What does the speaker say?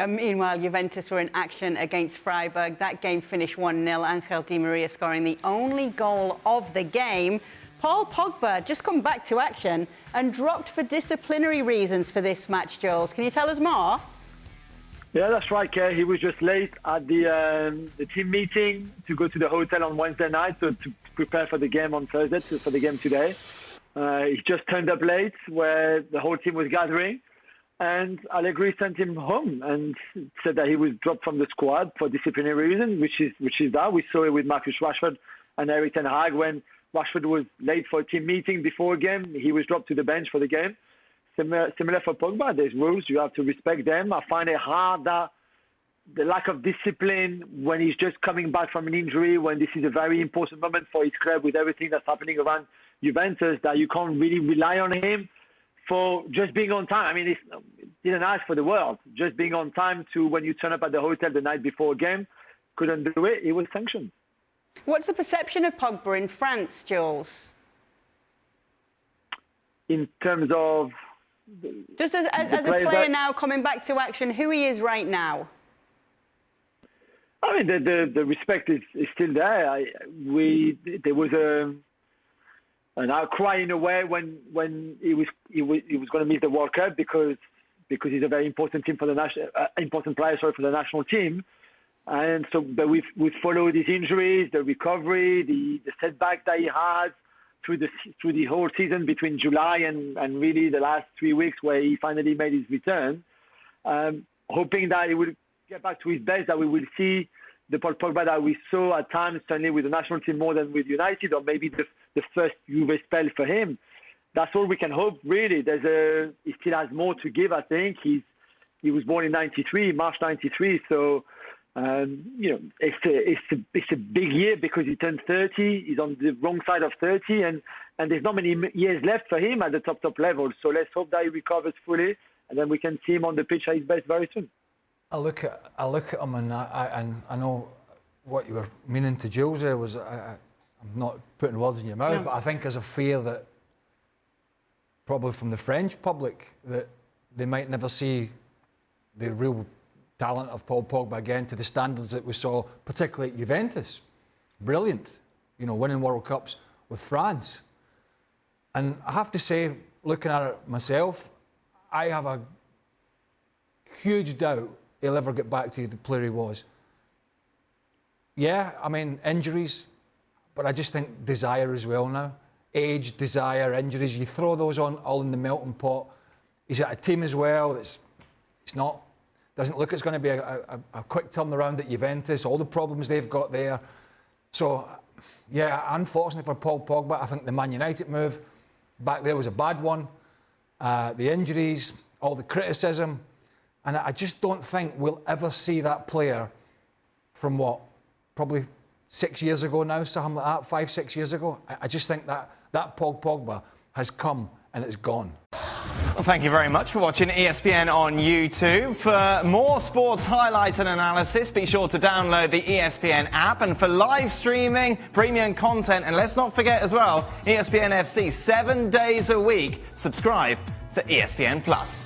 Meanwhile, Juventus were in action against Freiburg. That game finished 1-0. Angel Di Maria scoring the only goal of the game. Paul Pogba just come back to action and dropped for disciplinary reasons for this match, Jules. Can you tell us more? Yeah, that's right, Kay. He was just late at the team meeting to go to the hotel on Wednesday night to prepare for the game on Thursday, for the game today. He just turned up late where the whole team was gathering. And Allegri sent him home and said that he was dropped from the squad for disciplinary reasons, which is that. We saw it with Marcus Rashford and Erik ten Hag. When Rashford was late for a team meeting before a game, he was dropped to the bench for the game. Similar for Pogba. There's rules. You have to respect them. I find it hard that the lack of discipline when he's just coming back from an injury, when this is a very important moment for his club with everything that's happening around Juventus, that you can't really rely on him for just being on time. I mean, he didn't ask for the world. Just being on time to when you turn up at the hotel the night before a game, couldn't do it. He was sanctioned. What's the perception of Pogba in France, Jules? In terms of... Just as a player now coming back to action, who he is right now? I mean, the respect is still there. There was an outcry in a way when he was going to miss the World Cup because he's a very important team for the important player for the national team, and so but we've followed his injuries, the recovery, the setback that he had through the whole season between July and really the last 3 weeks where he finally made his return. Hoping that he will get back to his best, that we will see the Paul Pogba that we saw at times, certainly with the national team more than with United, or maybe the first Juve spell for him. That's all we can hope, really. He still has more to give, I think. He was born in March 93, so it's a big year because he turned 30. He's on the wrong side of 30, and there's not many years left for him at the top level. So let's hope that he recovers fully, and then we can see him on the pitch at his best very soon. I look at him and I know what you were meaning to Jules there was I'm not putting words in your mouth, but I think there's a fear that probably from the French public that they might never see the real talent of Paul Pogba again to the standards that we saw, particularly at Juventus. Brilliant, winning World Cups with France. And I have to say, looking at it myself, I have a huge doubt he'll ever get back to the player he was. Yeah, I mean, injuries, but I just think desire as well now. Age, desire, injuries, you throw those on all in the melting pot. He's at a team as well that's doesn't look it's going to be a quick turnaround at Juventus, all the problems they've got there. So, yeah, unfortunately for Paul Pogba, I think the Man United move back there was a bad one. The injuries, all the criticism. And I just don't think we'll ever see that player from probably 6 years ago now, something like that, 5-6 years ago. I just think that Paul Pogba has come and it's gone. Well, thank you very much for watching ESPN on YouTube. For more sports highlights and analysis, be sure to download the ESPN app. And for live streaming, premium content, and let's not forget as well, ESPN FC 7 days a week. Subscribe to ESPN Plus.